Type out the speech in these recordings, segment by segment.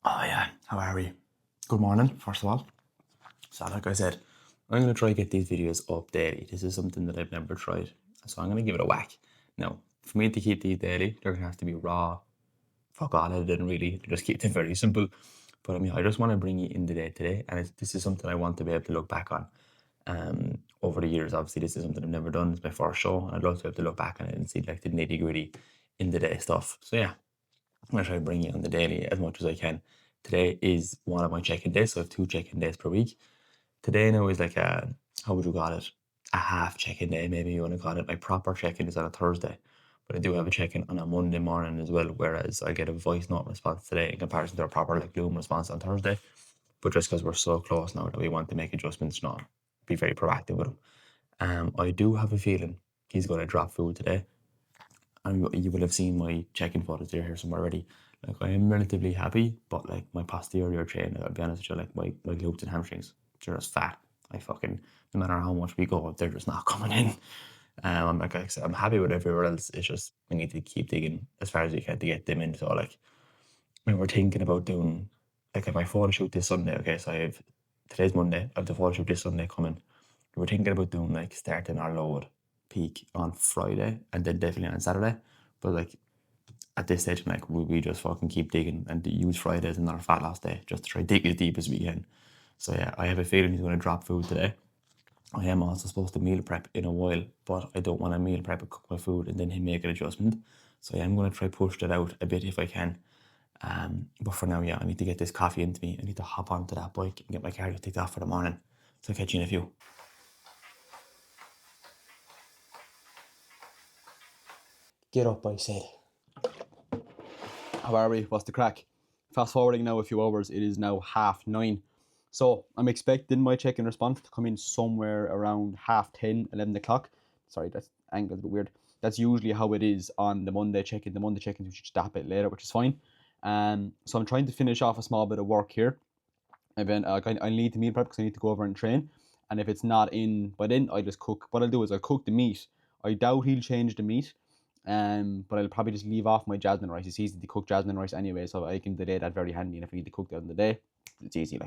Oh yeah, how are we? Good morning, first of all. So like I said, I'm going to try to get these videos up daily. This is something that I've never tried. So I'm going to give it a whack. Now, for me to keep these daily, they're going to have to be raw, fuck all edited and really just keep them very simple. But I mean, I just want to bring you in the day today. And this is something I want to be able to look back on over the years. Obviously, this is something I've never done. It's my first show. And I'd love to be able to look back on it and see like the nitty gritty in the day stuff. So yeah, I'm going to try to bring you on the daily as much as I can. Today is one of my check-in days, so I have 2 check-in days per week. Today now is like how would you call it? A half check-in day, maybe you want to call it. My proper check-in is on a Thursday, but I do have a check-in on a Monday morning as well, whereas I get a voice note response today in comparison to a proper like Loom response on Thursday. But just because we're so close now that we want to make adjustments, not be very proactive with him. I do have a feeling he's going to drop food today. And you will have seen my check-in photos there here somewhere already. Like I am relatively happy, but like my posterior chain, I'll be honest with you, like my glutes and hamstrings, they're just fat. I fucking, no matter how much we go, they're just not coming in. Like I said, I'm happy with everywhere else. It's just we need to keep digging as far as we can to get them in. So like when we're thinking about doing like my photo shoot this Sunday, okay, so today's Monday, I have the photo shoot this Sunday coming. We're thinking about doing like starting our load peak on Friday and then definitely on Saturday. But like at this stage, I'm like, we just fucking keep digging and use Friday as another fat loss day just to try to dig as deep as we can. So yeah, I have a feeling he's going to drop food today. I am also supposed to meal prep in a while, but I don't want to meal prep and cook my food and then him make an adjustment. So I am going to try push that out a bit if I can. But for now, yeah, I need to get this coffee into me. I need to hop onto that bike and get my cardio ticked off for the morning. So I'll catch you in a few. Get up, I said. How are we? What's the crack? Fast forwarding now a few hours, it is now 9:30. So I'm expecting my check-in response to come in somewhere around 10:30, 11 o'clock. Sorry, that's angle's a bit weird. That's usually how it is on the Monday check-in. The Monday check-in we should stop a bit later, which is fine. So I'm trying to finish off a small bit of work here. And then I need to meal prep because I need to go over and train. And if it's not in by then, I just cook. What I'll do is I'll cook the meat. I doubt he'll change the meat. But I'll probably just leave off my jasmine rice. It's easy to cook jasmine rice anyway, so I can delay that very handy. And if I need to cook that in the day, it's easy.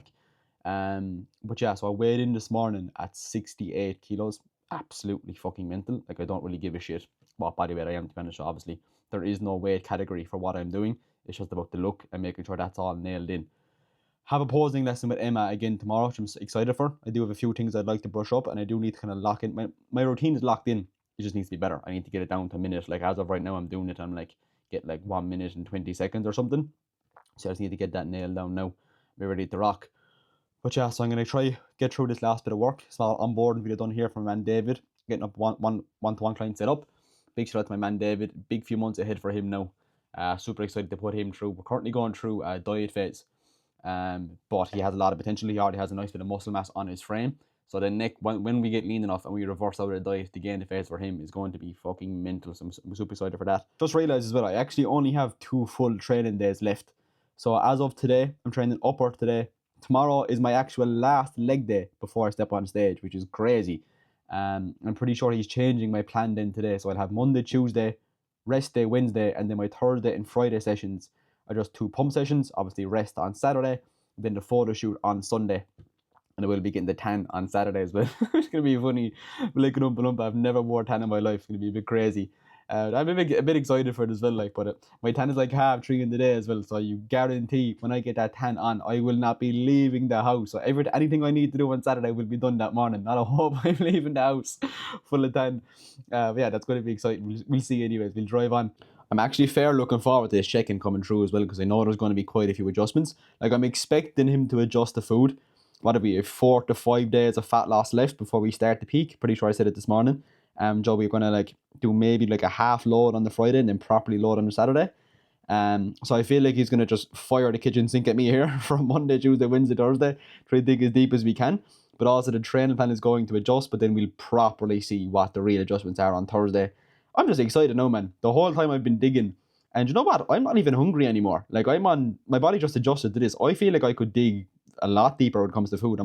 But yeah, so I weighed in this morning at 68 kilos. Absolutely fucking mental. Like I don't really give a shit what body weight I am, to be honest. Obviously, there is no weight category for what I'm doing. It's just about the look and making sure that's all nailed in. Have a posing lesson with Emma again tomorrow, which I'm excited for. I do have a few things I'd like to brush up, and I do need to kind of lock in. My routine is locked in. It just needs to be better. I need to get it down to a minute. Like as of right now, I'm doing it. I'm like get like 1 minute and 20 seconds or something. So I just need to get that nailed down now. Be ready to rock. But yeah, so I'm gonna try get through this last bit of work. Small onboarding video done here from my man David, getting up one-to-one client set up. Big shout out to my man David. Big few months ahead for him now. Super excited to put him through. We're currently going through a diet phase. But he has a lot of potential. He already has a nice bit of muscle mass on his frame. So the neck, when we get lean enough and we reverse out of the diet, the gain the phase for him is going to be fucking mental. So I'm super excited for that. Just realised as well, I actually only have 2 full training days left. So as of today, I'm training upper today. Tomorrow is my actual last leg day before I step on stage, which is crazy. I'm pretty sure he's changing my plan then today. So I'll have Monday, Tuesday, rest day, Wednesday, and then my Thursday and Friday sessions are just 2 pump sessions. Obviously rest on Saturday, then the photo shoot on Sunday. And I will be getting the tan on Saturday as well. It's going to be funny. Like an umpa. I've never wore tan in my life. It's going to be a bit crazy. I'm a bit excited for it as well. But my tan is like 3:30 in the day as well. So you guarantee when I get that tan on, I will not be leaving the house. So anything I need to do on Saturday will be done that morning. Not a hope I'm leaving the house full of tan. Yeah, that's going to be exciting. We'll see anyways. We'll drive on. I'm actually fair looking forward to this check-in coming through as well because I know there's going to be quite a few adjustments. Like I'm expecting him to adjust the food. What we have 4 to 5 days of fat loss left before we start the peak. Pretty sure I said it this morning. Joe, we're gonna do maybe a half load on the Friday and then properly load on the Saturday. So I feel like he's gonna just fire the kitchen sink at me here from Monday, Tuesday, Wednesday, Thursday. Try to dig as deep as we can. But also the training plan is going to adjust, but then we'll properly see what the real adjustments are on Thursday. I'm just excited now, man. The whole time I've been digging. And you know what? I'm not even hungry anymore. Like my body just adjusted to this. I feel like I could dig a lot deeper when it comes to food.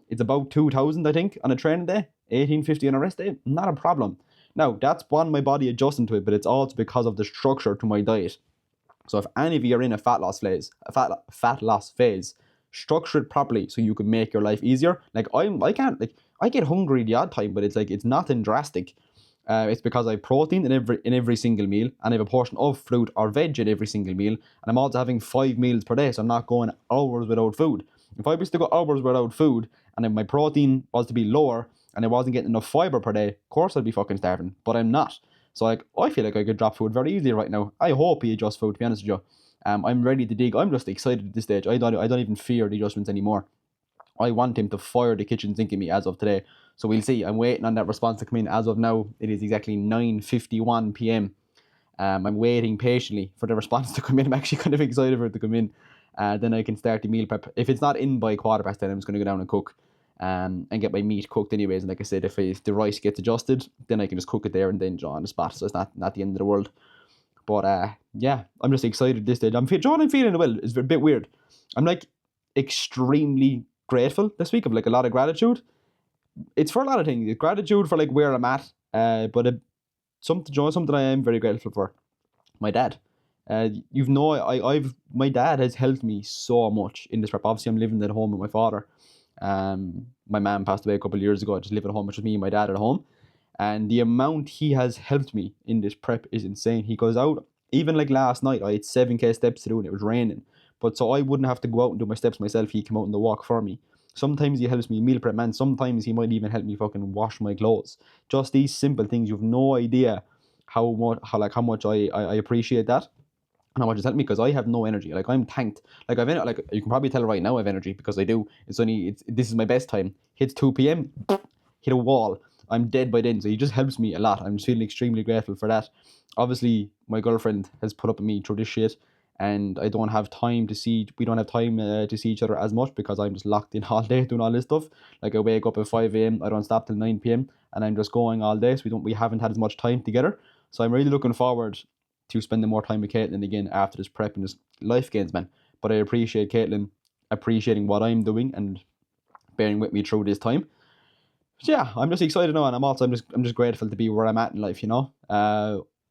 It's about 2,000 I think on a training day, 1,850 on a rest day. Not a problem. Now that's my body adjusting to it, but it's also because of the structure to my diet. So if any of you are in a fat loss phase, structure it properly so you can make your life easier. Like I get hungry the odd time, but it's nothing drastic. It's because I have protein in every single meal, and I have a portion of fruit or veg in every single meal, and I'm also having 5 meals per day, so I'm not going hours without food. If I was to go hours without food, and if my protein was to be lower, and I wasn't getting enough fiber per day, of course I'd be fucking starving, but I'm not. So I feel like I could drop food very easily right now. I hope he adjusts food, to be honest with you. I'm ready to dig. I'm just excited at this stage. I don't even fear the adjustments anymore. I want him to fire the kitchen sink at me as of today. So we'll see. I'm waiting on that response to come in. As of now, it is exactly 9:51 p.m. I'm waiting patiently for the response to come in. I'm actually kind of excited for it to come in. Then I can start the meal prep. If it's not in by 10:15, I'm just going to go down and cook and get my meat cooked anyways. And like I said, if the rice gets adjusted, then I can just cook it there and then draw on the spot. So it's not the end of the world. But yeah, I'm just excited at this stage. I'm feeling well. It's a bit weird. I'm like extremely grateful this week. Of like a lot of gratitude. It's for a lot of things. Gratitude for like where I'm at. But something I am very grateful for. My dad. My dad has helped me so much in this prep. Obviously, I'm living at home with my father. My mum passed away a couple of years ago. I just live at home, which was me and my dad at home. And the amount he has helped me in this prep is insane. He goes out, even like last night, I had 7K steps to do and it was raining. But so I wouldn't have to go out and do my steps myself. He came out on the walk for me. Sometimes he helps me meal prep, man. Sometimes he might even help me fucking wash my clothes. Just these simple things. You have no idea how much I appreciate that. And how much it's helped me, because I have no energy. Like I'm tanked. Like you can probably tell right now I have energy because I do. This is my best time. Hits 2 p.m. hit a wall. I'm dead by then. So he just helps me a lot. I'm just feeling extremely grateful for that. Obviously, my girlfriend has put up with me through this shit, and we don't have time to see each other as much because I'm just locked in all day doing all this stuff. Like I wake up at 5 a.m. I don't stop till 9 p.m. and I'm just going all day. So we haven't had as much time together. So I'm really looking forward to spending more time with Caitlin again after this prep and this life gains, man. But I appreciate Caitlin appreciating what I'm doing and bearing with me through this time. So yeah, I'm just excited now, and I'm just grateful to be where I'm at in life.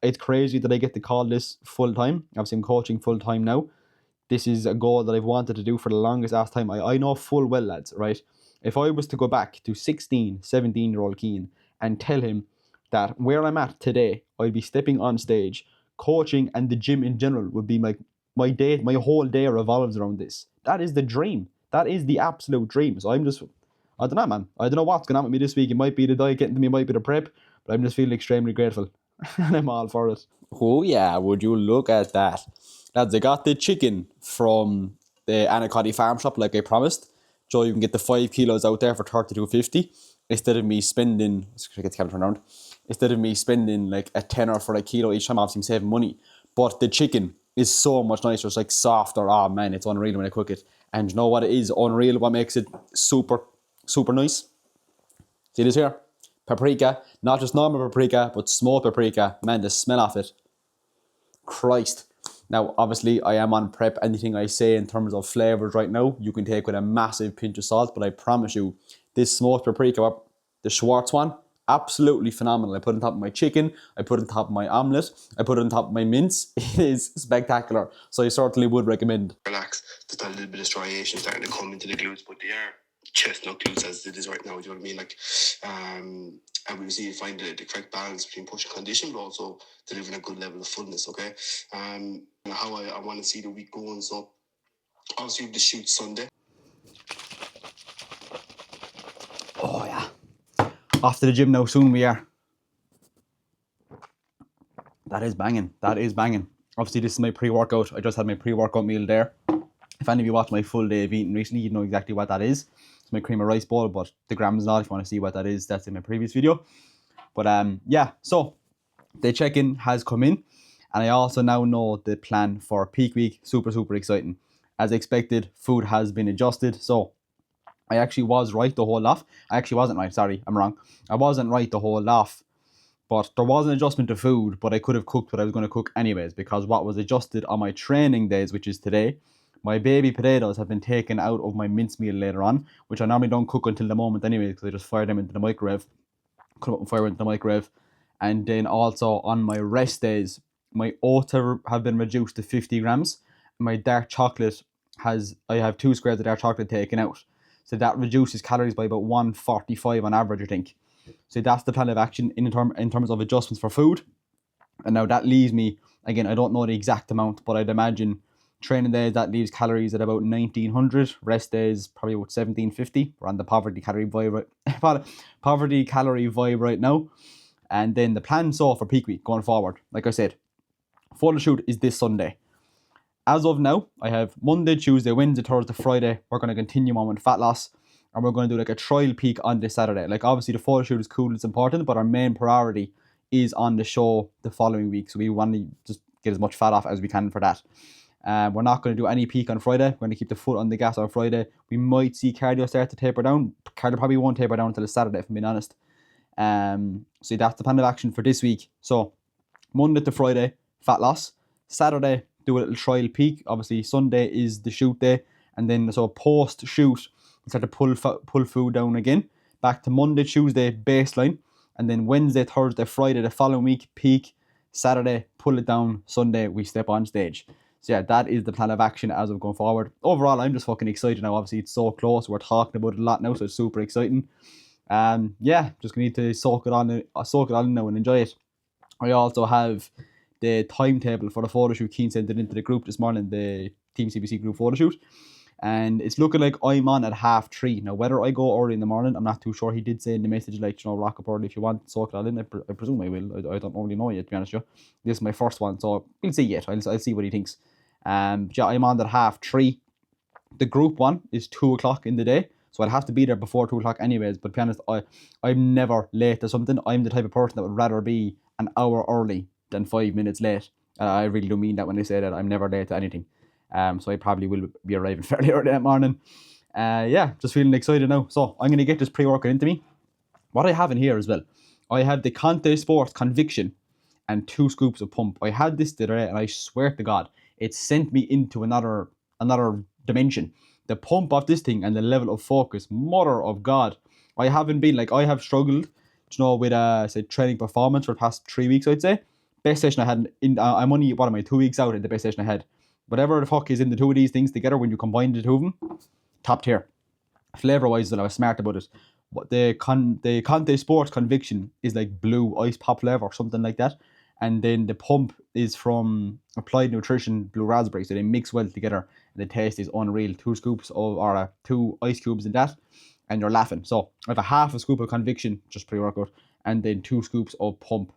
It's crazy that I get to call this full time. Obviously, I'm coaching full time now. This is a goal that I've wanted to do for the longest ass time. I know full well, lads, right? If I was to go back to 16, 17-year-old Keane and tell him that where I'm at today, I'd be stepping on stage, coaching, and the gym in general would be my whole day revolves around this. That is the dream. That is the absolute dream. So I don't know, man. I don't know what's going on with me this week. It might be the diet getting to me, it might be the prep, but I'm just feeling extremely grateful. And I'm all for it. Oh yeah, would you look at that. Lads, I got the chicken from the Anacotti farm shop like I promised. So you can get the 5 kilos out there for $32.50 instead of me spending, like a tenner for a kilo each time. Obviously I'm saving money. But the chicken is so much nicer. It's like softer. Oh man, it's unreal when I cook it. And you know what it is unreal? What makes it super, super nice? See this here? Paprika. Not just normal paprika, but smoked paprika. Man, the smell of it. Christ. Now, obviously, I am on prep. Anything I say in terms of flavours right now, you can take with a massive pinch of salt. But I promise you, this smoked paprika, the Schwartz one, absolutely phenomenal. I put it on top of my chicken. I put it on top of my omelette. I put it on top of my mince. It is spectacular. So I certainly would recommend. Relax. There's not a little bit of striation starting to come into the glutes, but they are chestnut glutes as it is right now. Do you know what I mean? Like, and we see you find the correct balance between push and condition, but also delivering a good level of fullness. Okay. How I want to see the week going. So obviously the shoot Sunday. Oh yeah. Off to the gym now. Soon we are. That is banging. Obviously, this is my pre-workout. I just had my pre-workout meal there. If any of you watched my full day of eating recently, you know exactly what that is. It's my cream of rice bowl, but the grams not. If you want to see what that is, that's in my previous video. But yeah, so the check-in has come in, and I also now know the plan for peak week. Super, super exciting. As expected, food has been adjusted. So I actually was right the whole off. I actually wasn't right. Sorry, I'm wrong. I wasn't right the whole off. But there was an adjustment to food, but I could have cooked what I was going to cook anyways, because what was adjusted on my training days, which is today, my baby potatoes have been taken out of my mincemeal later on, which I normally don't cook until the moment anyway, because I just fire them into the microwave, cut up and fire into the microwave. And then also on my rest days, my oats have been reduced to 50 grams. My dark chocolate I have 2 squares of dark chocolate taken out. So that reduces calories by about 145 on average, I think. So that's the plan of action in terms of adjustments for food. And now that leaves me, again, I don't know the exact amount, but I'd imagine training days, that leaves calories at about 1900, rest days probably about 1750. We're on the poverty calorie vibe right now. And then the plan for peak week going forward, like I said, photo shoot is this Sunday. As of now, I have Monday, Tuesday, Wednesday, Thursday, Friday. We're going to continue on with fat loss, and we're going to do like a trial peak on this Saturday. Like obviously the photo shoot is cool, it's important, but our main priority is on the show the following week. So we want to just get as much fat off as we can for that. We're not going to do any peak on Friday. We're going to keep the foot on the gas on Friday. We might see cardio start to taper down. Cardio probably won't taper down until Saturday, if I'm being honest. So that's the plan of action for this week. So Monday to Friday, fat loss. Saturday, do a little trial peak. Obviously, Sunday is the shoot day. And then so post shoot, we start to pull food down again. Back to Monday, Tuesday, baseline. And then Wednesday, Thursday, Friday, the following week, peak. Saturday, pull it down. Sunday, we step on stage. So yeah, that is the plan of action as of going forward. Overall, I'm just fucking excited now. Obviously, it's so close. We're talking about it a lot now, so it's super exciting. Yeah, just need to soak it on now and enjoy it. I also have the timetable for the photo shoot. Keen sent it into the group this morning, the Team CBC group photo shoot. And it's looking like I'm on at 3:30. Now, whether I go early in the morning, I'm not too sure. He did say in the message, like, rock up early if you want, soak it all in. I presume I will. I don't really know yet, to be honest with you. This is my first one, so we'll see yet. I'll see what he thinks. But yeah, I'm on at 3:30. The group one is 2 o'clock in the day, so I'll have to be there before 2 o'clock anyways. But to be honest, I'm never late to something. I'm the type of person that would rather be an hour early than 5 minutes late. I really do mean that when I say that. I'm never late to anything. So I probably will be arriving fairly early that morning. Yeah, just feeling excited now. So I'm going to get this pre-workout into me. What I have in here as well, I have the Conte Sports Conviction and 2 scoops of pump. I had this today, and I swear to God, it sent me into another dimension. The pump of this thing and the level of focus, mother of God. I have struggled, with say training performance for the past 3 weeks, I'd say. Best session I had, I'm only, 2 weeks out in the best session I had. Whatever the fuck is in the two of these things together, when you combine the two of them, top tier. Flavor-wise, I was smart about it. But the Conte Sports Conviction is like blue ice pop flavor or something like that. And then the pump is from Applied Nutrition Blue Raspberry. So they mix well together. And the taste is unreal. 2 scoops or 2 ice cubes in that. And you're laughing. So I have a half a scoop of Conviction, just pre-workout. And then 2 scoops of pump.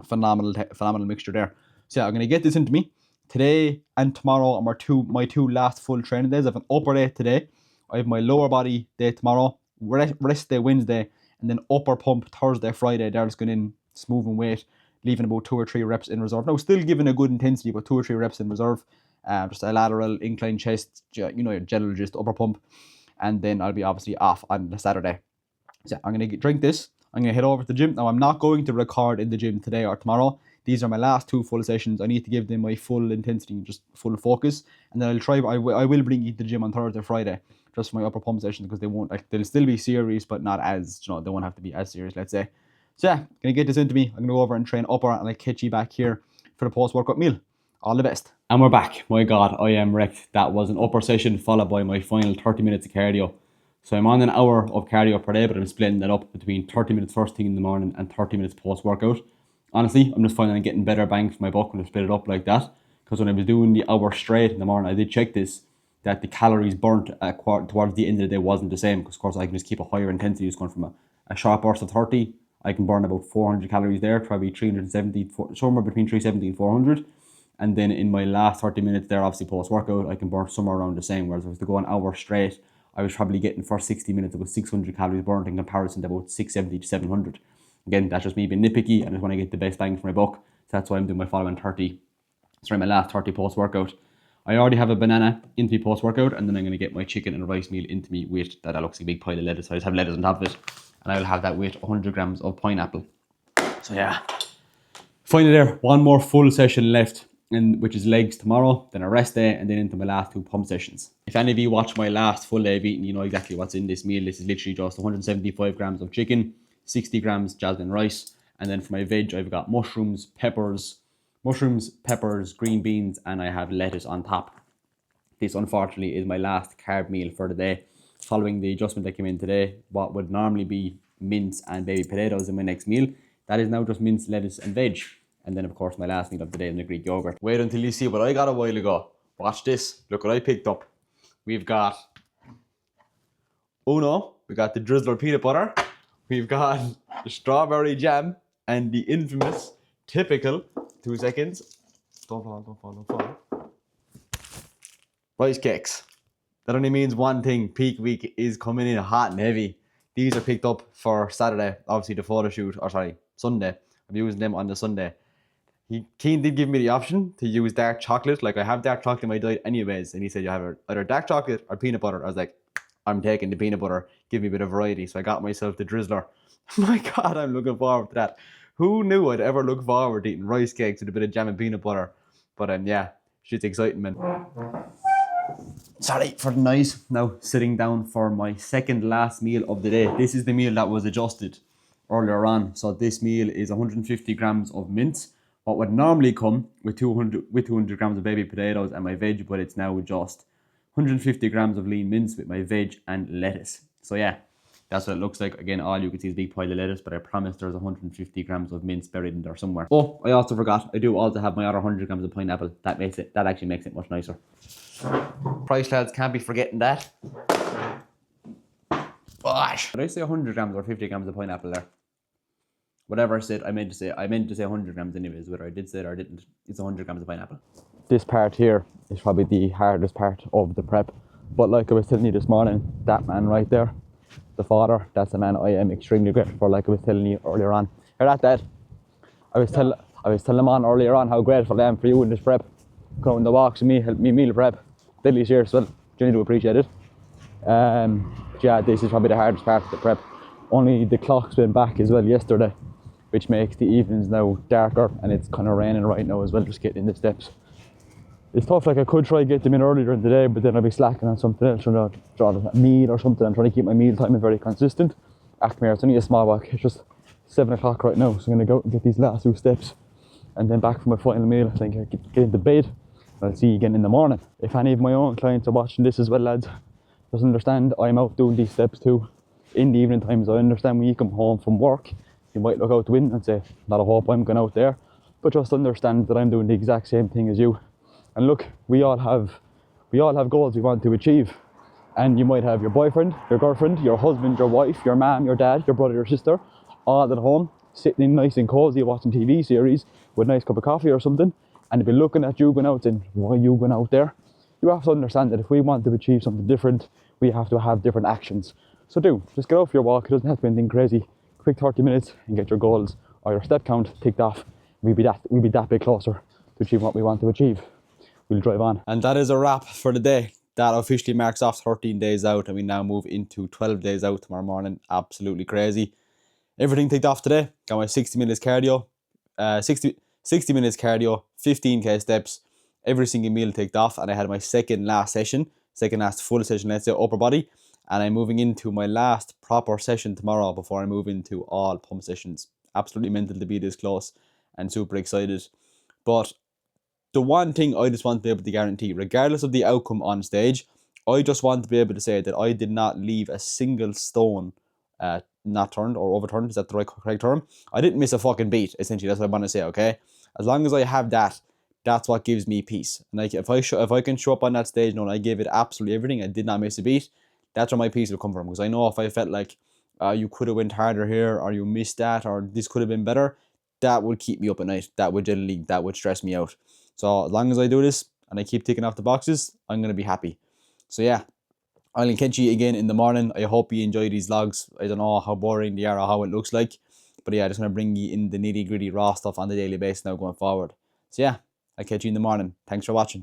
Phenomenal mixture there. So yeah, I'm going to get this into me. Today and tomorrow are my two last full training days. I have an upper day today. I have my lower body day tomorrow. Rest day Wednesday. And then upper pump Thursday, Friday. They're just going in, smoothing weight, leaving about 2 or 3 reps in reserve. Now, still giving a good intensity, but 2 or 3 reps in reserve. Just a lateral incline chest, your general just upper pump. And then I'll be obviously off on the Saturday. So I'm going to drink this. I'm going to head over to the gym. Now, I'm not going to record in the gym today or tomorrow. These are my last 2 full sessions. I need to give them my full intensity, just full focus. And then I will bring you to the gym on Thursday, Friday, just for my upper pump sessions, because they'll still be serious, but not as, they won't have to be as serious, let's say. So yeah, gonna get this into me. I'm gonna go over and train upper, and I'll catch you back here for the post-workout meal. All the best. And we're back. My God, I am wrecked. That was an upper session followed by my final 30 minutes of cardio. So I'm on an hour of cardio per day, but I'm splitting that up between 30 minutes first thing in the morning and 30 minutes post-workout. Honestly, I'm just finding I'm getting better bang for my buck when I split it up like that. Because when I was doing the hour straight in the morning, I did check this, that the calories burnt towards the end of the day wasn't the same. Because of course I can just keep a higher intensity, just going from a short burst of 30. I can burn about 400 calories there, probably 370, somewhere between 370 and 400. And then in my last 30 minutes there, obviously post-workout, I can burn somewhere around the same. Whereas if I was to go an hour straight, I was probably getting for 60 minutes about 600 calories burnt in comparison to about 670 to 700. Again, that's just me being nitpicky, and I just want to get the best bang for my buck. So that's why I'm doing my following 30. Sorry, my last 30 post-workout. I already have a banana into me post-workout, and then I'm going to get my chicken and rice meal into me with that looks like a big pile of lettuce. So I just have lettuce on top of it, and I'll have that with 100 grams of pineapple. So yeah, finally there, one more full session left, which is legs tomorrow, then a rest day, and then into my last 2 pump sessions. If any of you watch my last full day of eating, you know exactly what's in this meal. This is literally just 175 grams of chicken, 60 grams jasmine rice, and then for my veg I've got mushrooms, peppers, mushrooms, peppers, green beans, and I have lettuce on top. This unfortunately is my last carb meal for the day. Following the adjustment that came in today, what would normally be mince and baby potatoes in my next meal, that is now just mince, lettuce and veg. And then of course my last meal of the day is the Greek yogurt. Wait until you see what I got a while ago. Watch this, look what I picked up. We've got we got the Drizzler peanut butter, we've got the strawberry jam, and the infamous, typical, 2 seconds, don't fall, rice cakes. That only means one thing, peak week is coming in hot and heavy. These are picked up for Saturday, obviously the photo shoot, or sorry, Sunday. I'm using them on the Sunday. Keen did give me the option to use dark chocolate. Like, I have dark chocolate in my diet anyways, and he said you have either dark chocolate or peanut butter. I was like, I'm taking the peanut butter, give me a bit of variety. So I got myself the Drizzler. My God, I'm looking forward to that. Who knew I'd ever look forward to eating rice cakes with a bit of jam and peanut butter? But yeah, shit's exciting, man. Sorry for the noise. Now sitting down for my second last meal of the day. This is the meal that was adjusted earlier on. So this meal is 150 grams of mince. What would normally come with 200 grams of baby potatoes and my veg, but it's now just 150 grams of lean mince with my veg and lettuce. So yeah, that's what it looks like. Again, all you can see is a big pile of lettuce, but I promise there's 150 grams of mince buried in there somewhere. Oh, I also forgot, I do also have my other 100 grams of pineapple. That actually makes it much nicer. Price lads, can't be forgetting that. Gosh. Did I say 100 grams or 50 grams of pineapple there? Whatever I said, I meant to say 100 grams anyways. Whether I did say it or didn't, it's 100 grams of pineapple. This part here is probably the hardest part of the prep. But like I was telling you this morning, that man right there, the father, that's the man I am extremely grateful for, like I was telling you earlier on. Hear that, Dad? I was telling him on earlier on how grateful I am for you in this prep. Come on the walks with me, help me meal prep. Lily's here as well. Genuinely do appreciate it. Yeah, this is probably the hardest part of the prep. Only the clock's been back as well yesterday, which makes the evenings now darker, and it's kind of raining right now as well, just getting in the steps. It's tough, like I could try to get them in earlier in the day, but then I'd be slacking on something else, trying to draw a meal or something. I'm trying to keep my meal timing very consistent. Come here, it's only a small walk. It's just 7 o'clock right now, so I'm going to go out and get these last 2 steps, and then back for my final meal. I think I get into bed, and I'll see you again in the morning. If any of my own clients are watching this as well, lads, just understand I'm out doing these steps too in the evening times. I understand when you come home from work, you might look out the window and say, not a hope I'm going out there, but just understand that I'm doing the exact same thing as you. And look, we all have goals we want to achieve, and you might have your boyfriend, your girlfriend, your husband, your wife, your mom, your dad, your brother, your sister, all at home, sitting in nice and cozy watching TV series with a nice cup of coffee or something, and they'll be looking at you going out saying, why are you going out there? You have to understand that if we want to achieve something different, we have to have different actions. So just get out for your walk. It doesn't have to be anything crazy. Quick 30 minutes and get your goals or your step count ticked off. We'll be that bit closer to achieving what we want to achieve. We'll drive on. And that is a wrap for the day. That officially marks off 13 days out, and we now move into 12 days out tomorrow morning. Absolutely crazy. Everything ticked off today. Got my 60 minutes cardio, 60 minutes cardio, 15k steps, every single meal ticked off, and I had my second last full session, let's say, upper body, and I'm moving into my last proper session tomorrow before I move into all pump sessions. Absolutely mental to be this close and super excited. But the one thing I just want to be able to guarantee, regardless of the outcome on stage, I just want to be able to say that I did not leave a single stone not turned or overturned. Is that the correct term? I didn't miss a fucking beat, essentially. That's what I want to say, okay? As long as I have that, that's what gives me peace. And like, if I can show up on that stage knowing I gave it absolutely everything, I did not miss a beat, that's where my peace will come from. Because I know if I felt like you could have went harder here, or you missed that, or this could have been better, that would keep me up at night. That would stress me out. So as long as I do this and I keep ticking off the boxes, I'm going to be happy. So yeah, I'll catch you again in the morning. I hope you enjoy these vlogs. I don't know how boring they are or how it looks like, but yeah, I just want to bring you in the nitty gritty raw stuff on the daily basis now going forward. So yeah, I'll catch you in the morning. Thanks for watching.